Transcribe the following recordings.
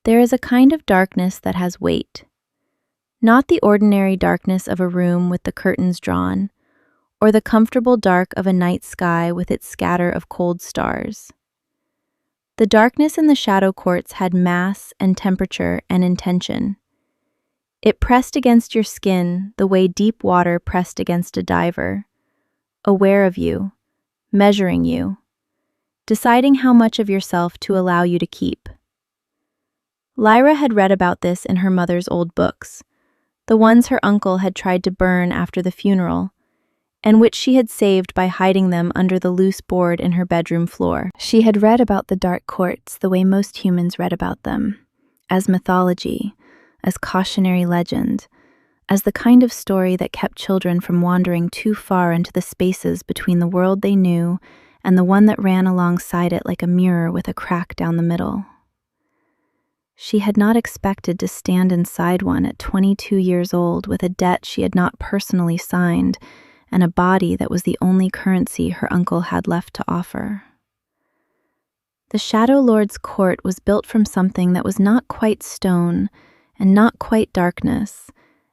There is a kind of darkness that has weight, not the ordinary darkness of a room with the curtains drawn, or the comfortable dark of a night sky with its scatter of cold stars. The darkness in the shadow courts had mass and temperature and intention. It pressed against your skin the way deep water pressed against a diver, aware of you, measuring you, deciding how much of yourself to allow you to keep. Lyra had read about this in her mother's old books, the ones her uncle had tried to burn after the funeral, and which she had saved by hiding them under the loose board in her bedroom floor. She had read about the dark courts the way most humans read about them, as mythology, as cautionary legend, as the kind of story that kept children from wandering too far into the spaces between the world they knew and the one that ran alongside it like a mirror with a crack down the middle. She had not expected to stand inside one at 22 years old with a debt she had not personally signed and a body that was the only currency her uncle had left to offer. The Shadow Lord's court was built from something that was not quite stone and not quite darkness,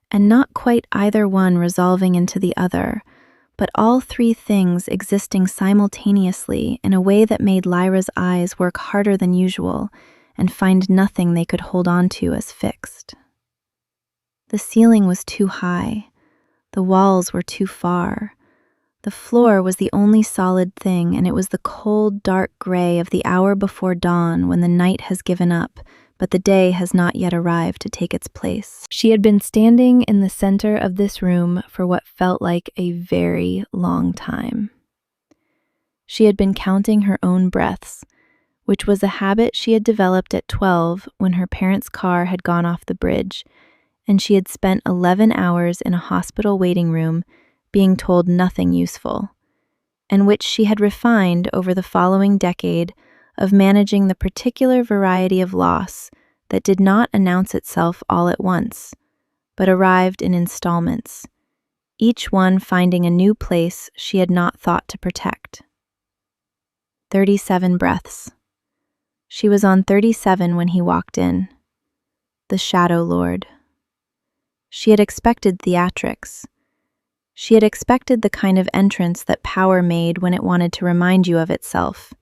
and not quite either one resolving into the other, but all three things existing simultaneously in a way that made Lyra's eyes work harder than usual and find nothing they could hold on to as fixed. The ceiling was too high. The walls were too far. The floor was the only solid thing, and it was the cold, dark gray of the hour before dawn when the night has given up, but the day has not yet arrived to take its place. She had been standing in the center of this room for what felt like a very long time. She had been counting her own breaths, which was a habit she had developed at 12 when her parents' car had gone off the bridge, and she had spent 11 hours in a hospital waiting room being told nothing useful, and which she had refined over the following decade of managing the particular variety of loss that did not announce itself all at once, but arrived in installments, each one finding a new place she had not thought to protect. 37 breaths. She was on 37 when he walked in. The Shadow Lord. She had expected theatrics. She had expected the kind of entrance that power made when it wanted to remind you of itself.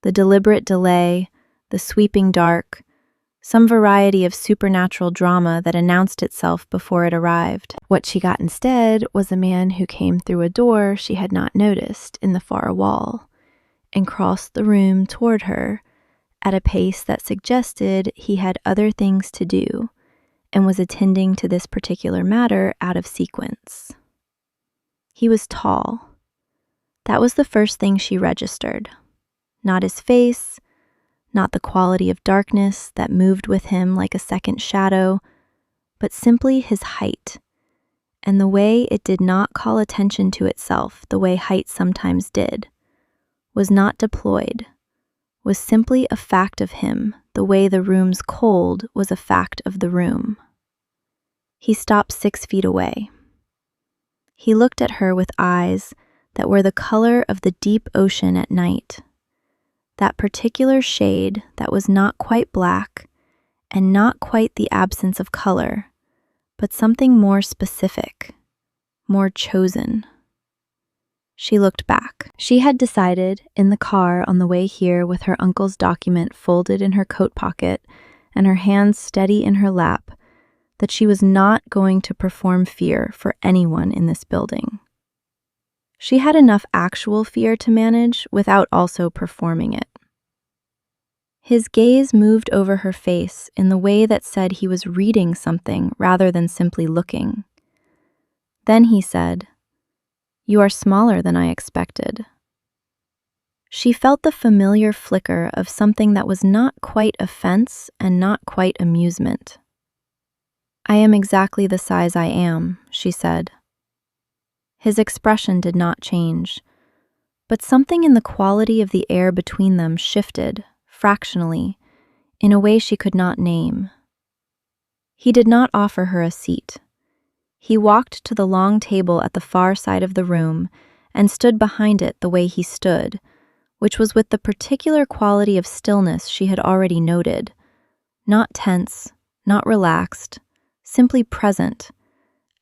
The deliberate delay, the sweeping dark, some variety of supernatural drama that announced itself before it arrived. What she got instead was a man who came through a door she had not noticed in the far wall and crossed the room toward her at a pace that suggested he had other things to do and was attending to this particular matter out of sequence. He was tall. That was the first thing she registered. Not his face, not the quality of darkness that moved with him like a second shadow, but simply his height, and the way it did not call attention to itself the way height sometimes did, was not deployed, was simply a fact of him the way the room's cold was a fact of the room. He stopped 6 feet away. He looked at her with eyes that were the color of the deep ocean at night, that particular shade that was not quite black and not quite the absence of color, but something more specific, more chosen. She looked back. She had decided, in the car on the way here with her uncle's document folded in her coat pocket and her hands steady in her lap, that she was not going to perform fear for anyone in this building. She had enough actual fear to manage without also performing it. His gaze moved over her face in the way that said he was reading something rather than simply looking. Then he said, "You are smaller than I expected." She felt the familiar flicker of something that was not quite offense and not quite amusement. "I am exactly the size I am," she said. His expression did not change, but something in the quality of the air between them shifted, fractionally, in a way she could not name. He did not offer her a seat. He walked to the long table at the far side of the room and stood behind it the way he stood, which was with the particular quality of stillness she had already noted, Not tense, not relaxed, simply present,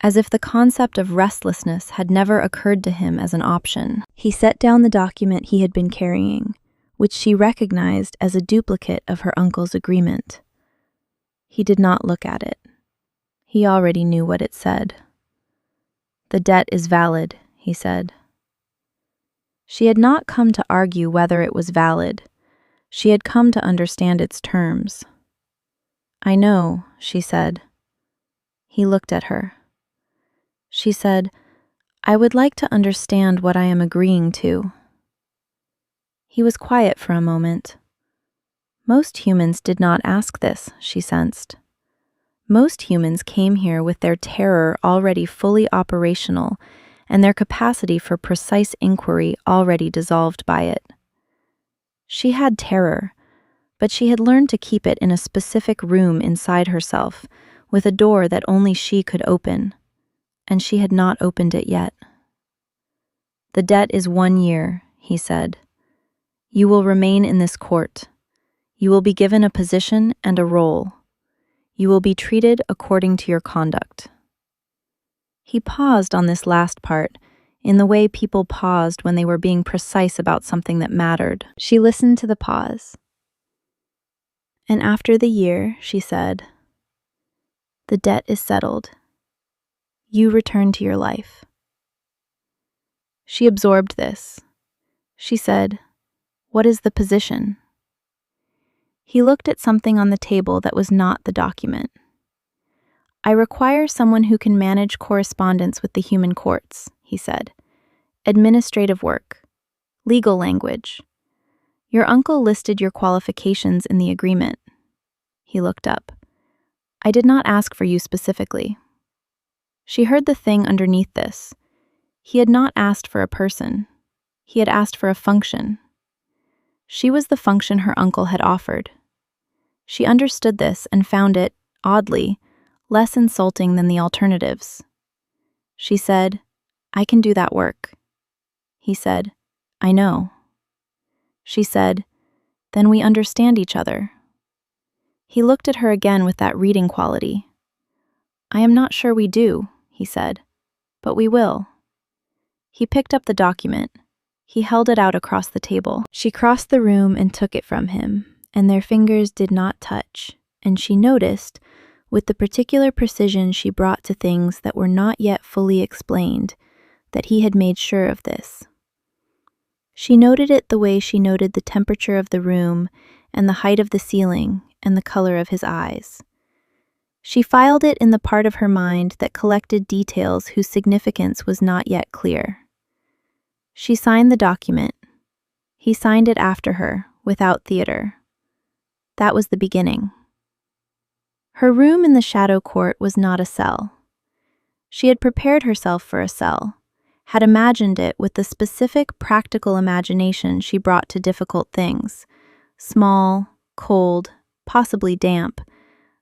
as if the concept of restlessness had never occurred to him as an option. He set down the document he had been carrying, which she recognized as a duplicate of her uncle's agreement. He did not look at it. He already knew what it said. "The debt is valid," he said. She had not come to argue whether it was valid. She had come to understand its terms. "I know," she said. He looked at her. She said, "I would like to understand what I am agreeing to." He was quiet for a moment. Most humans did not ask this, she sensed. Most humans came here with their terror already fully operational and their capacity for precise inquiry already dissolved by it. She had terror, but she had learned to keep it in a specific room inside herself, with a door that only she could open, and she had not opened it yet. "The debt is 1 year," he said. "You will remain in this court. You will be given a position and a role. You will be treated according to your conduct." He paused on this last part, in the way people paused when they were being precise about something that mattered. She listened to the pause. "And after the year," she said, "the debt is settled. You return to your life." She absorbed this. She said, "What is the position?" He looked at something on the table that was not the document. "I require someone who can manage correspondence with the human courts," he said. "Administrative work. Legal language. Your uncle listed your qualifications in the agreement." He looked up. "I did not ask for you specifically." She heard the thing underneath this. He had not asked for a person. He had asked for a function. She was the function her uncle had offered. She understood this and found it, oddly, less insulting than the alternatives. She said, "I can do that work." He said, "I know." She said, "Then we understand each other." He looked at her again with that reading quality. "I am not sure we do," he said, "but we will." He picked up the document. He held it out across the table. She crossed the room and took it from him, and their fingers did not touch, and she noticed, with the particular precision she brought to things that were not yet fully explained, that he had made sure of this. She noted it the way she noted the temperature of the room and the height of the ceiling and the color of his eyes. She filed it in the part of her mind that collected details whose significance was not yet clear. She signed the document. He signed it after her, without theater. That was the beginning. Her room in the shadow court was not a cell. She had prepared herself for a cell, had imagined it with the specific practical imagination she brought to difficult things, small, cold, possibly damp,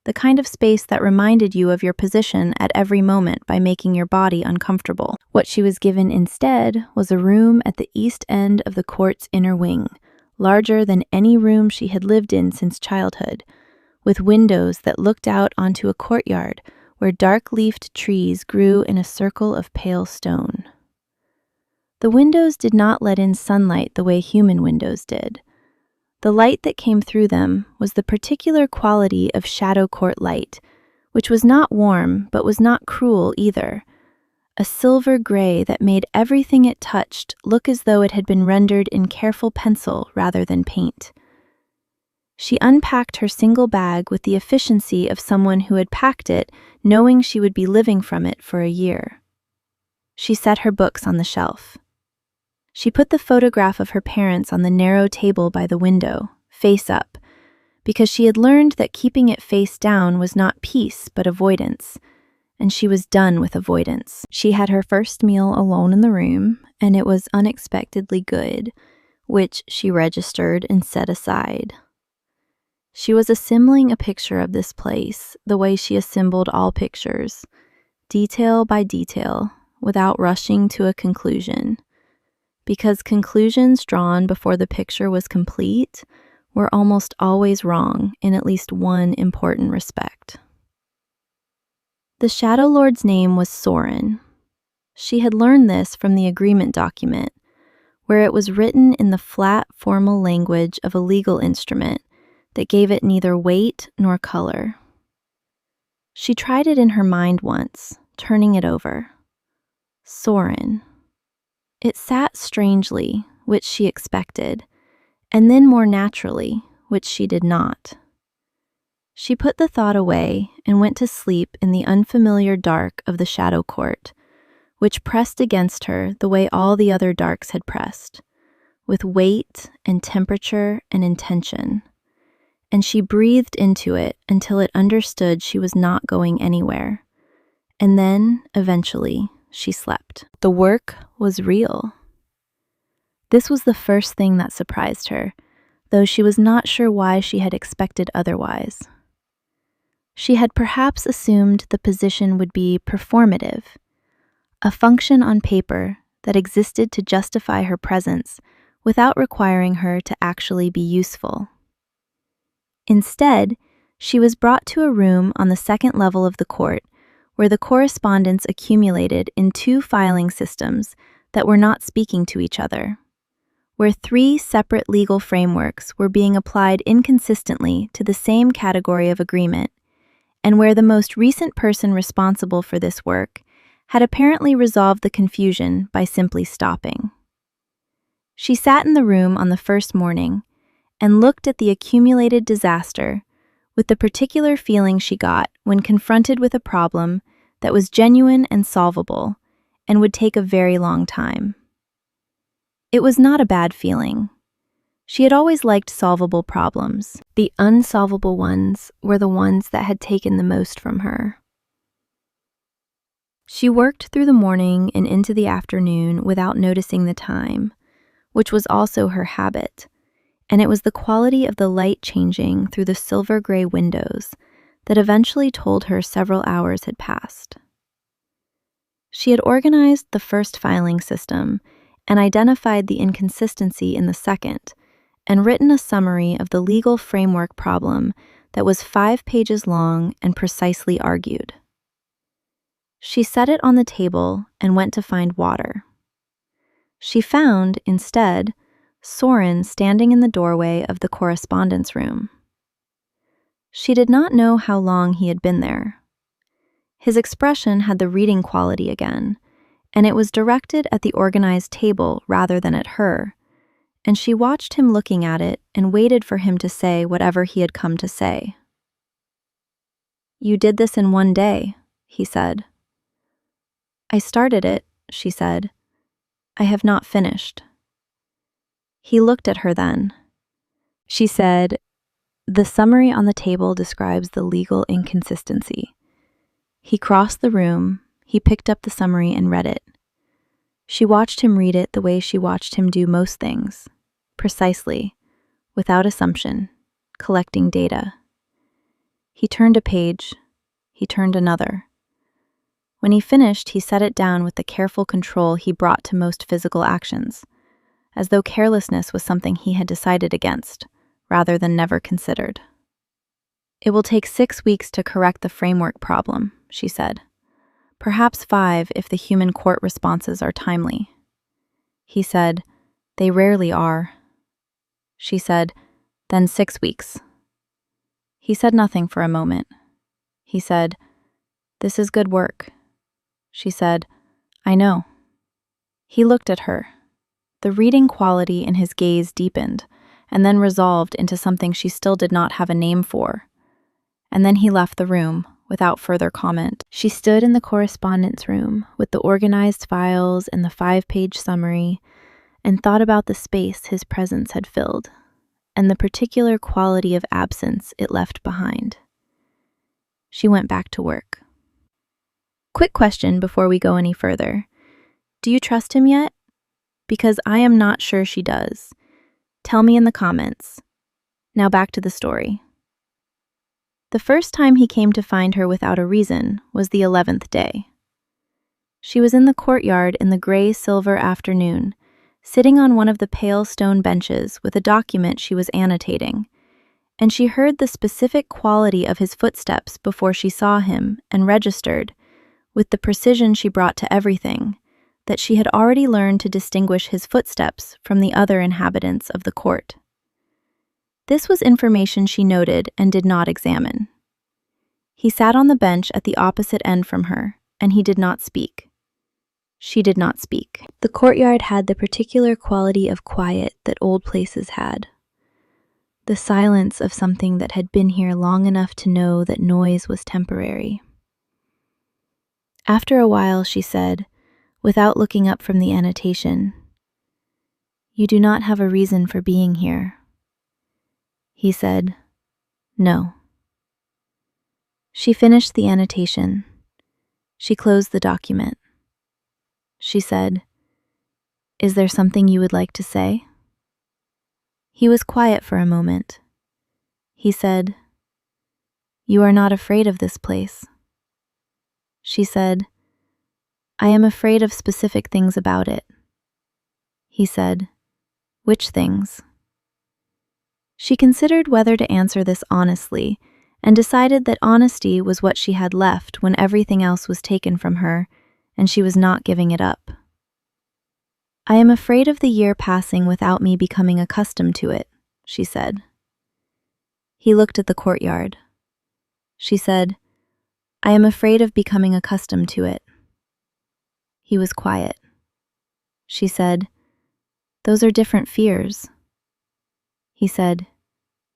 the kind of space that reminded you of your position at every moment by making your body uncomfortable. What she was given instead was a room at the east end of the court's inner wing, larger than any room she had lived in since childhood, with windows that looked out onto a courtyard where dark-leafed trees grew in a circle of pale stone. The windows did not let in sunlight the way human windows did. The light that came through them was the particular quality of shadow court light, which was not warm but was not cruel either, a silver gray that made everything it touched look as though it had been rendered in careful pencil rather than paint. She unpacked her single bag with the efficiency of someone who had packed it knowing she would be living from it for a year. She set her books on the shelf. She put the photograph of her parents on the narrow table by the window, face up, because she had learned that keeping it face down was not peace but avoidance, and she was done with avoidance. She had her first meal alone in the room, and it was unexpectedly good, which she registered and set aside. She was assembling a picture of this place the way she assembled all pictures, detail by detail, without rushing to a conclusion. Because conclusions drawn before the picture was complete were almost always wrong in at least one important respect. The Shadow Lord's name was Soren. She had learned this from the agreement document, where it was written in the flat, formal language of a legal instrument that gave it neither weight nor color. She tried it in her mind once, turning it over. Soren. It sat strangely, which she expected, and then more naturally, which she did not. She put the thought away and went to sleep in the unfamiliar dark of the shadow court, which pressed against her the way all the other darks had pressed, with weight and temperature and intention. And she breathed into it until it understood she was not going anywhere. And then, eventually, she slept. The work was real. This was the first thing that surprised her, though she was not sure why she had expected otherwise. She had perhaps assumed the position would be performative, a function on paper that existed to justify her presence without requiring her to actually be useful. Instead, she was brought to a room on the second level of the court where the correspondence accumulated in two filing systems that were not speaking to each other, where three separate legal frameworks were being applied inconsistently to the same category of agreement, and where the most recent person responsible for this work had apparently resolved the confusion by simply stopping. She sat in the room on the first morning and looked at the accumulated disaster with the particular feeling she got when confronted with a problem that was genuine and solvable and would take a very long time. It was not a bad feeling. She had always liked solvable problems. The unsolvable ones were the ones that had taken the most from her. She worked through the morning and into the afternoon without noticing the time, which was also her habit, and it was the quality of the light changing through the silver-gray windows that eventually told her several hours had passed. She had organized the first filing system and identified the inconsistency in the second, and written a summary of the legal framework problem that was 5 pages long and precisely argued. She set it on the table and went to find water. She found, instead, Soren standing in the doorway of the correspondence room. She did not know how long he had been there. His expression had the reading quality again, and it was directed at the organized table rather than at her, and she watched him looking at it and waited for him to say whatever he had come to say. "You did this in 1 day," he said. "I started it," she said. "I have not finished." He looked at her then. She said, "The summary on the table describes the legal inconsistency." He crossed the room, he picked up the summary and read it. She watched him read it the way she watched him do most things, precisely, without assumption, collecting data. He turned a page, he turned another. When he finished, he set it down with the careful control he brought to most physical actions, as though carelessness was something he had decided against, rather than never considered. "It will take 6 weeks to correct the framework problem," she said. "Perhaps 5 if the human court responses are timely." He said, "They rarely are." She said, "Then 6 weeks." He said nothing for a moment. He said, "This is good work." She said, "I know." He looked at her. The reading quality in his gaze deepened, and then resolved into something she still did not have a name for. And then he left the room, without further comment. She stood in the correspondence room, with the organized files and the 5-page summary, and thought about the space his presence had filled, and the particular quality of absence it left behind. She went back to work. Quick question before we go any further. Do you trust him yet? Because I am not sure she does. Tell me in the comments. Now back to the story. The first time he came to find her without a reason was the 11th day. She was in the courtyard in the gray-silver afternoon, sitting on one of the pale stone benches with a document she was annotating, and she heard the specific quality of his footsteps before she saw him and registered, with the precision she brought to everything, that she had already learned to distinguish his footsteps from the other inhabitants of the court. This was information she noted and did not examine. He sat on the bench at the opposite end from her, and he did not speak. She did not speak. The courtyard had the particular quality of quiet that old places had. The silence of something that had been here long enough to know that noise was temporary. After a while, she said, without looking up from the annotation, "You do not have a reason for being here." He said, "No." She finished the annotation. She closed the document. She said, "Is there something you would like to say?" He was quiet for a moment. He said, "You are not afraid of this place." She said, "I am afraid of specific things about it." He said, "Which things?" She considered whether to answer this honestly and decided that honesty was what she had left when everything else was taken from her and she was not giving it up. "I am afraid of the year passing without me becoming accustomed to it," she said. He looked at the courtyard. She said, "I am afraid of becoming accustomed to it." He was quiet. She said, "Those are different fears." He said,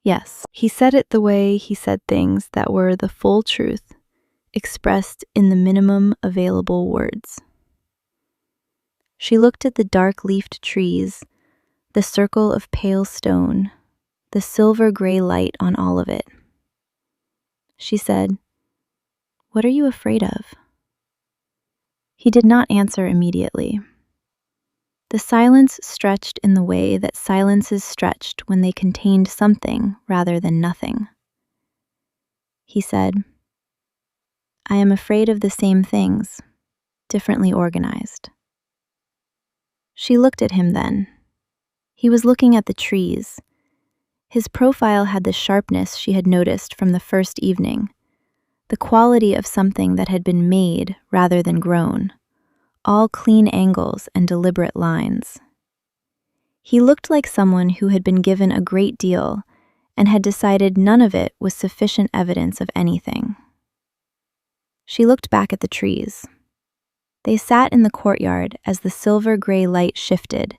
"Yes." He said it the way he said things that were the full truth, expressed in the minimum available words. She looked at the dark-leafed trees, the circle of pale stone, the silver-gray light on all of it. She said, "What are you afraid of?" He did not answer immediately. The silence stretched in the way that silences stretched when they contained something rather than nothing. He said, "I am afraid of the same things, differently organized." She looked at him then. He was looking at the trees. His profile had the sharpness she had noticed from the first evening, the quality of something that had been made rather than grown, all clean angles and deliberate lines. He looked like someone who had been given a great deal and had decided none of it was sufficient evidence of anything. She looked back at the trees. They sat in the courtyard as the silver-gray light shifted,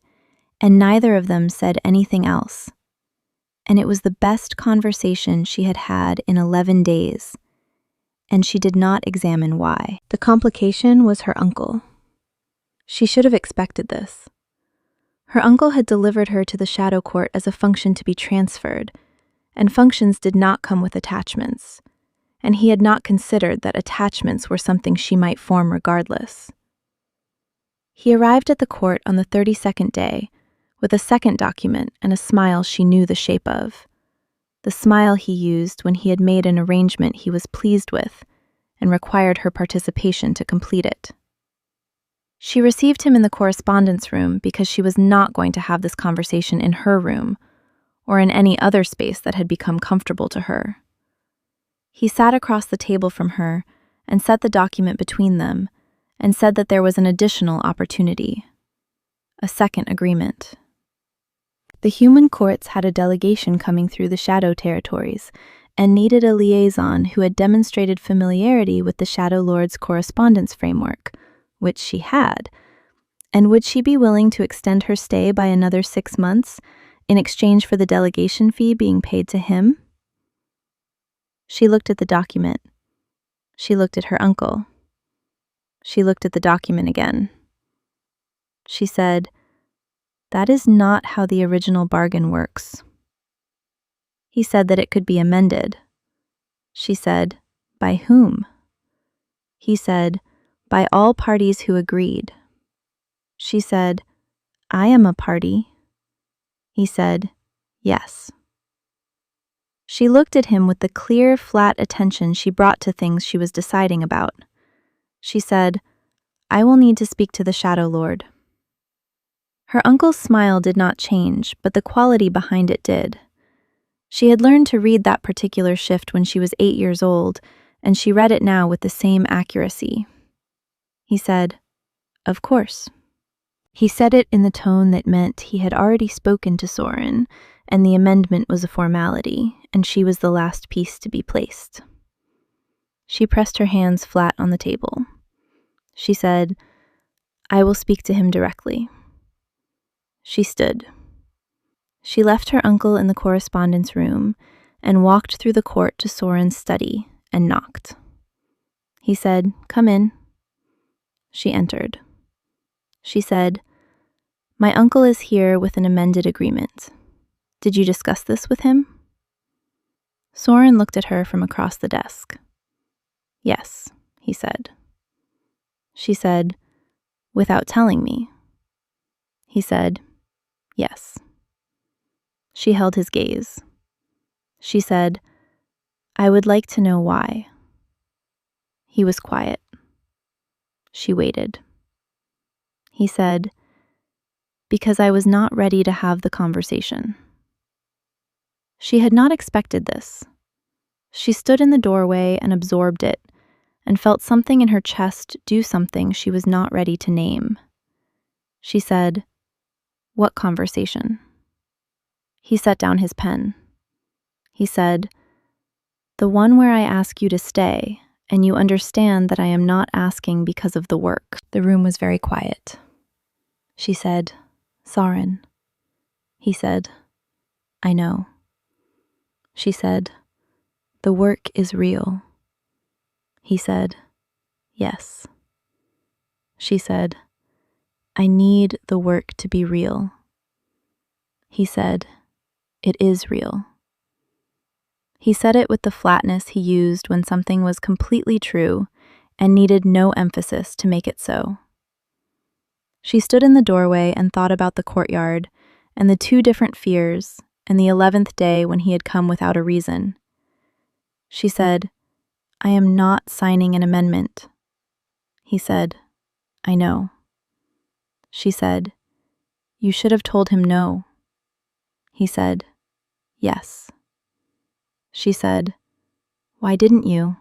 and neither of them said anything else. And it was the best conversation she had had in 11 days, and she did not examine why. The complication was her uncle. She should have expected this. Her uncle had delivered her to the shadow court as a function to be transferred, and functions did not come with attachments, and he had not considered that attachments were something she might form regardless. He arrived at the court on the 32nd day with a second document and a smile she knew the shape of, the smile he used when he had made an arrangement he was pleased with and required her participation to complete it. She received him in the correspondence room because she was not going to have this conversation in her room or in any other space that had become comfortable to her. He sat across the table from her and set the document between them and said that there was an additional opportunity, a second agreement. The human courts had a delegation coming through the shadow territories and needed a liaison who had demonstrated familiarity with the Shadow Lord's correspondence framework, which she had, and would she be willing to extend her stay by another 6 months in exchange for the delegation fee being paid to him? She looked at the document. She looked at her uncle. She looked at the document again. She said, "That is not how the original bargain works." He said that it could be amended. She said, "By whom?" He said, "By all parties who agreed." She said, "I am a party." He said, "Yes." She looked at him with the clear, flat attention she brought to things she was deciding about. She said, "I will need to speak to the Shadow Lord." Her uncle's smile did not change, but the quality behind it did. She had learned to read that particular shift when she was 8 years old, and she read it now with the same accuracy. He said, "Of course." He said it in the tone that meant he had already spoken to Soren, and the amendment was a formality, and she was the last piece to be placed. She pressed her hands flat on the table. She said, "I will speak to him directly." She stood. She left her uncle in the correspondence room and walked through the court to Soren's study and knocked. He said, "Come in." She entered. She said, "My uncle is here with an amended agreement. Did you discuss this with him?" Soren looked at her from across the desk. "Yes," he said. She said, "Without telling me?" He said, "Yes." She held his gaze. She said, "I would like to know why." He was quiet. She waited. He said, "Because I was not ready to have the conversation." She had not expected this. She stood in the doorway and absorbed it, and felt something in her chest do something she was not ready to name. She said, "What conversation?" He set down his pen. He said, "The one where I ask you to stay, and you understand that I am not asking because of the work." The room was very quiet. She said, "Soren." He said, "I know." She said, "The work is real." He said, "Yes." She said, "I need the work to be real." He said, "It is real." He said it with the flatness he used when something was completely true and needed no emphasis to make it so. She stood in the doorway and thought about the courtyard and the 2 different fears and the 11th day when he had come without a reason. She said, "I am not signing an amendment." He said, "I know." She said, "You should have told him no." He said, "Yes." She said, "Why didn't you?"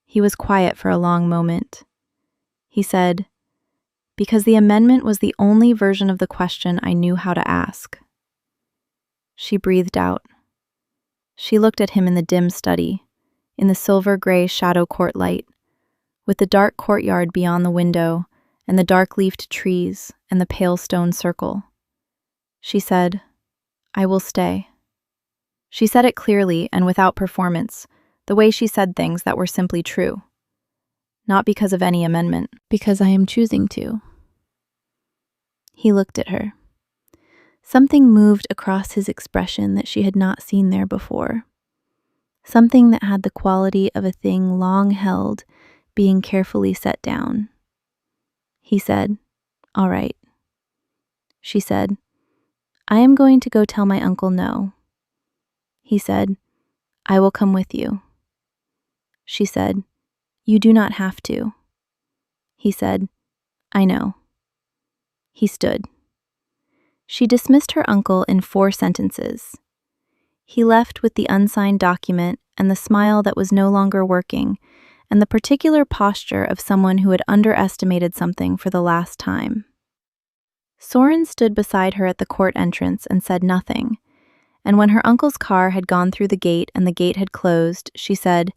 He was quiet for a long moment. He said, "Because the amendment was the only version of the question I knew how to ask." She breathed out. She looked at him in the dim study, in the silver-gray shadow court light, with the dark courtyard beyond the window and the dark-leafed trees and the pale stone circle. She said, "I will stay." She said it clearly and without performance, the way she said things that were simply true. Not because of any amendment, because I am choosing to. He looked at her. Something moved across his expression that she had not seen there before. Something that had the quality of a thing long held, being carefully set down. He said, "All right." She said, "I am going to go tell my uncle no." He said, "I will come with you." She said, "You do not have to." He said, "I know." He stood. She dismissed her uncle in 4 sentences. He left with the unsigned document and the smile that was no longer working, and the particular posture of someone who had underestimated something for the last time. Soren stood beside her at the court entrance and said nothing, and when her uncle's car had gone through the gate and the gate had closed, she said,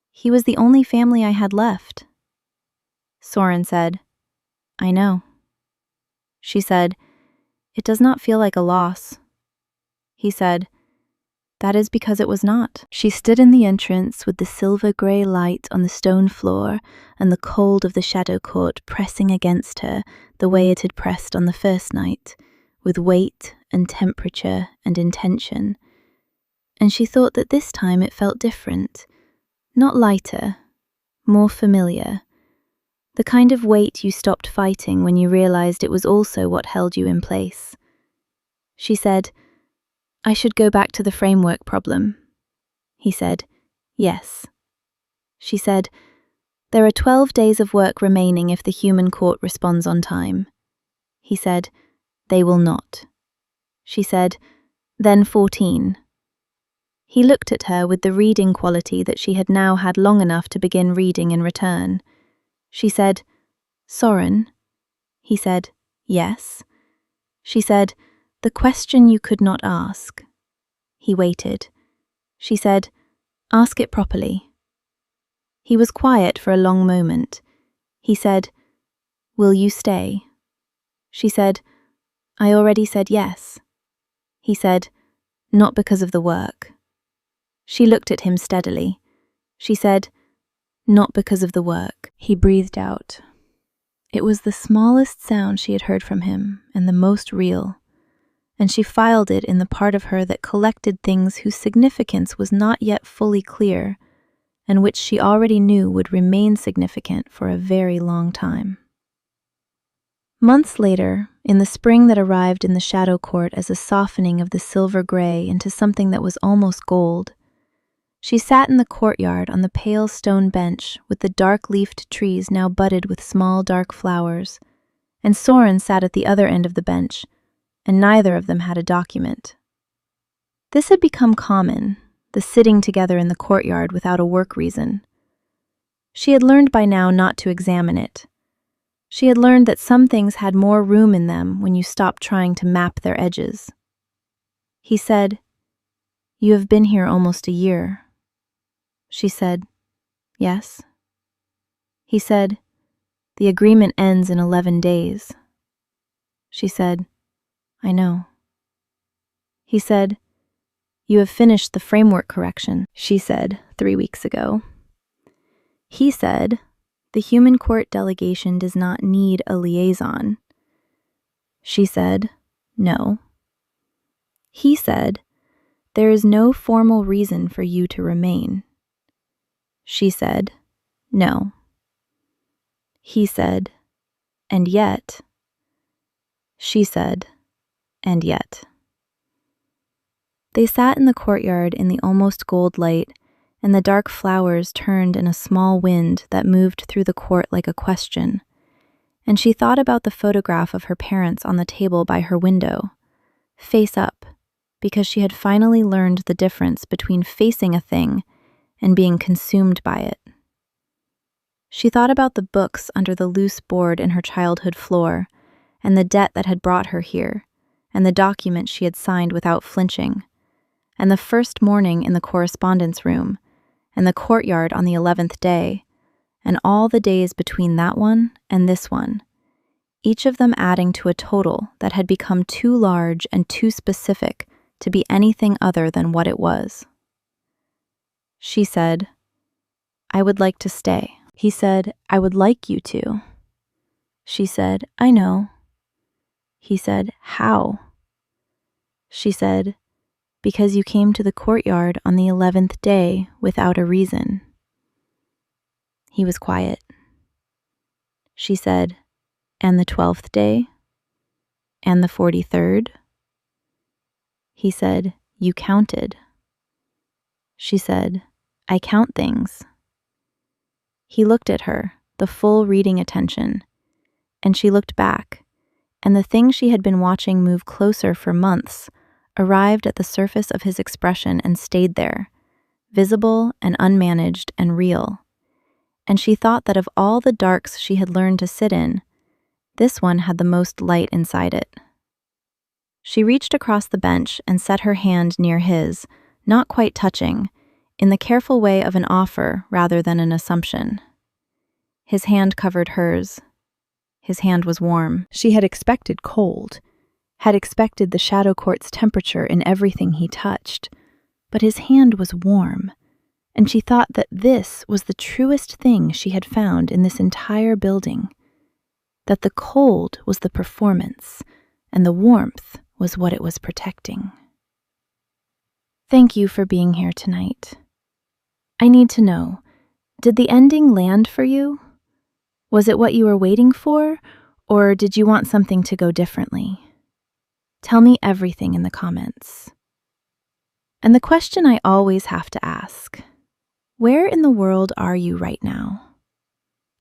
"He was the only family I had left." Soren said, "I know." She said, "It does not feel like a loss." He said, "That is because it was not." She stood in the entrance with the silver-grey light on the stone floor and the cold of the shadow court pressing against her the way it had pressed on the first night, with weight and temperature and intention. And she thought that this time it felt different, not lighter, more familiar. The kind of weight you stopped fighting when you realized it was also what held you in place. She said, "I should go back to the framework problem." He said, "Yes." She said, "There are 12 days of work remaining if the human court responds on time." He said, "They will not." She said, "Then 14. He looked at her with the reading quality that she had now had long enough to begin reading in return. She said, "Soren?" He said, "Yes." She said, "The question you could not ask." He waited. She said, "Ask it properly." He was quiet for a long moment. He said, "Will you stay?" She said, "I already said yes." He said, "Not because of the work." She looked at him steadily. She said, "Not because of the work." He breathed out. It was the smallest sound she had heard from him, and the most real, and she filed it in the part of her that collected things whose significance was not yet fully clear, and which she already knew would remain significant for a very long time. Months later, in the spring that arrived in the shadow court as a softening of the silver gray into something that was almost gold, she sat in the courtyard on the pale stone bench with the dark-leafed trees now budded with small dark flowers, and Soren sat at the other end of the bench, and neither of them had a document. This had become common, the sitting together in the courtyard without a work reason. She had learned by now not to examine it. She had learned that some things had more room in them when you stopped trying to map their edges. He said, "You have been here almost a year." She said, "Yes." He said, "The agreement ends in 11 days. She said, "I know." He said, "You have finished the framework correction," she said 3 weeks ago. He said, "The human court delegation does not need a liaison." She said, "No." He said, "There is no formal reason for you to remain." She said, "No." He said, "And yet." She said, "And yet." They sat in the courtyard in the almost gold light, and the dark flowers turned in a small wind that moved through the court like a question, and she thought about the photograph of her parents on the table by her window, face up, because she had finally learned the difference between facing a thing and being consumed by it. She thought about the books under the loose board in her childhood floor, and the debt that had brought her here, and the document she had signed without flinching, and the first morning in the correspondence room, and the courtyard on the 11th day, and all the days between that one and this one, each of them adding to a total that had become too large and too specific to be anything other than what it was. She said, "I would like to stay." He said, "I would like you to." She said, "I know." He said, "How?" She said, "Because you came to the courtyard on the 11th day without a reason." He was quiet. She said, "And the 12th day? And the 43rd? He said, "You counted." She said, "I count things." He looked at her, the full reading attention, and she looked back, and the thing she had been watching move closer for months arrived at the surface of his expression and stayed there, visible and unmanaged and real. And she thought that of all the darks she had learned to sit in, this one had the most light inside it. She reached across the bench and set her hand near his, not quite touching, in the careful way of an offer rather than an assumption. His hand covered hers. His hand was warm. She had expected cold, had expected the shadow court's temperature in everything he touched, but his hand was warm, and she thought that this was the truest thing she had found in this entire building, that the cold was the performance, and the warmth was what it was protecting. "Thank you for being here tonight. I need to know, did the ending land for you? Was it what you were waiting for, or did you want something to go differently? Tell me everything in the comments." And the question I always have to ask, where in the world are you right now?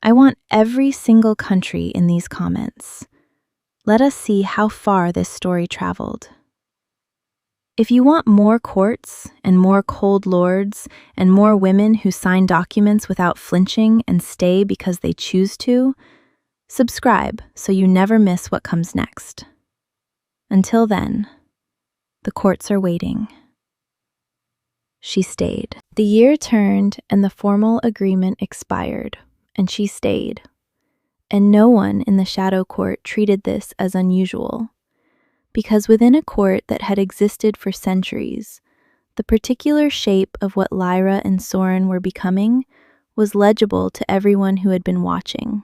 I want every single country in these comments. Let us see how far this story traveled. If you want more courts and more cold lords and more women who sign documents without flinching and stay because they choose to, subscribe so you never miss what comes next. Until then, the courts are waiting. She stayed. The year turned and the formal agreement expired, and she stayed. And no one in the Shadow Court treated this as unusual, because within a court that had existed for centuries, the particular shape of what Lyra and Soren were becoming was legible to everyone who had been watching,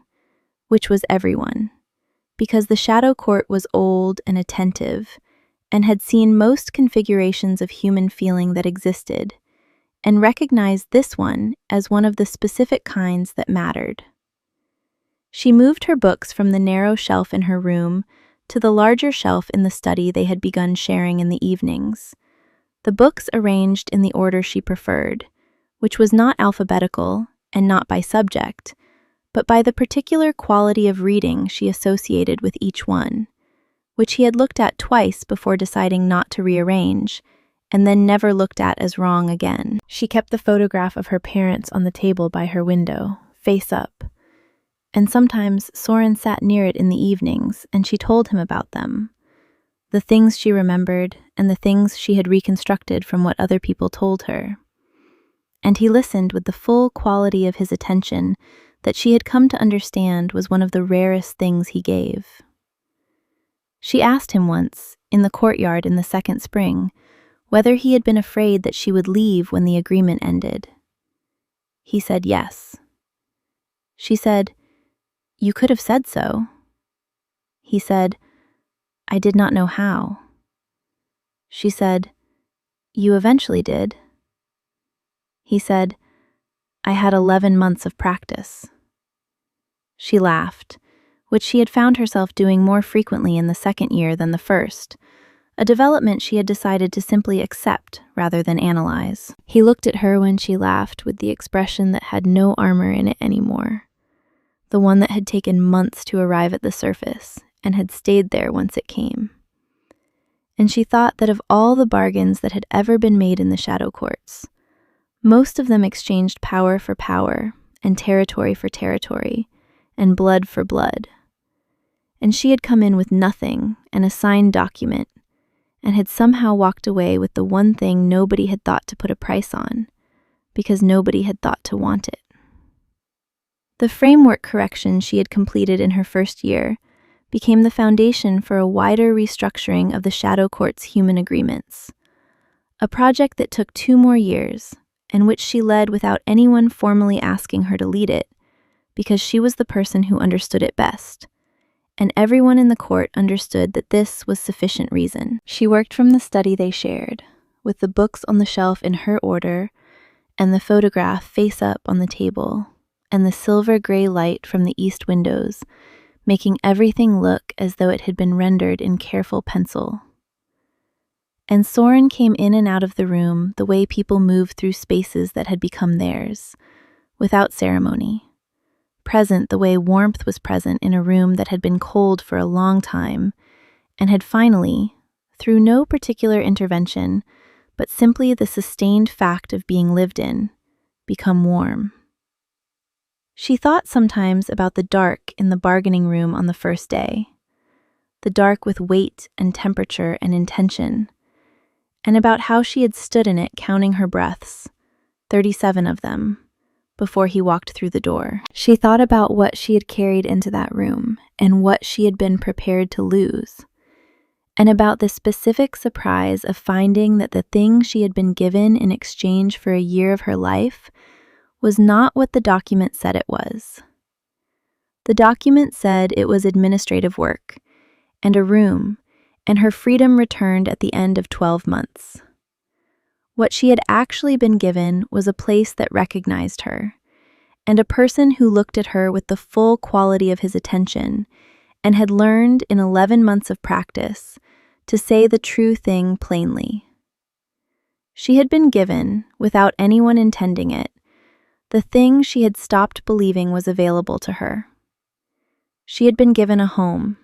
which was everyone, because the Shadow Court was old and attentive, and had seen most configurations of human feeling that existed, and recognized this one as one of the specific kinds that mattered. She moved her books from the narrow shelf in her room to the larger shelf in the study they had begun sharing in the evenings, the books arranged in the order she preferred, which was not alphabetical and not by subject, but by the particular quality of reading she associated with each one, which he had looked at twice before deciding not to rearrange, and then never looked at as wrong again. She kept the photograph of her parents on the table by her window, face up, and sometimes Soren sat near it in the evenings, and she told him about them, the things she remembered and the things she had reconstructed from what other people told her. And he listened with the full quality of his attention that she had come to understand was one of the rarest things he gave. She asked him once, in the courtyard in the second spring, whether he had been afraid that she would leave when the agreement ended. He said yes. She said, "You could have said so." He said, "I did not know how." She said, "You eventually did." He said, "I had 11 months of practice." She laughed, which she had found herself doing more frequently in the second year than the first, a development she had decided to simply accept rather than analyze. He looked at her when she laughed with the expression that had no armor in it anymore, the one that had taken months to arrive at the surface and had stayed there once it came. And she thought that of all the bargains that had ever been made in the Shadow Courts, most of them exchanged power for power and territory for territory and blood for blood. And she had come in with nothing and a signed document, and had somehow walked away with the one thing nobody had thought to put a price on, because nobody had thought to want it. The framework correction she had completed in her first year became the foundation for a wider restructuring of the Shadow Court's human agreements, a project that took 2 more years, and which she led without anyone formally asking her to lead it, because she was the person who understood it best, and everyone in the court understood that this was sufficient reason. She worked from the study they shared, with the books on the shelf in her order, and the photograph face up on the table, and the silver-gray light from the east windows, making everything look as though it had been rendered in careful pencil. And Soren came in and out of the room the way people move through spaces that had become theirs, without ceremony, present the way warmth was present in a room that had been cold for a long time, and had finally, through no particular intervention, but simply the sustained fact of being lived in, become warm. She thought sometimes about the dark in the bargaining room on the first day, the dark with weight and temperature and intention, and about how she had stood in it counting her breaths, 37 of them, before he walked through the door. She thought about what she had carried into that room and what she had been prepared to lose, and about the specific surprise of finding that the thing she had been given in exchange for a year of her life was not what the document said it was. The document said it was administrative work, and a room, and her freedom returned at the end of 12 months. What she had actually been given was a place that recognized her, and a person who looked at her with the full quality of his attention, and had learned in 11 months of practice to say the true thing plainly. She had been given, without anyone intending it, the thing she had stopped believing was available to her. She had been given a home,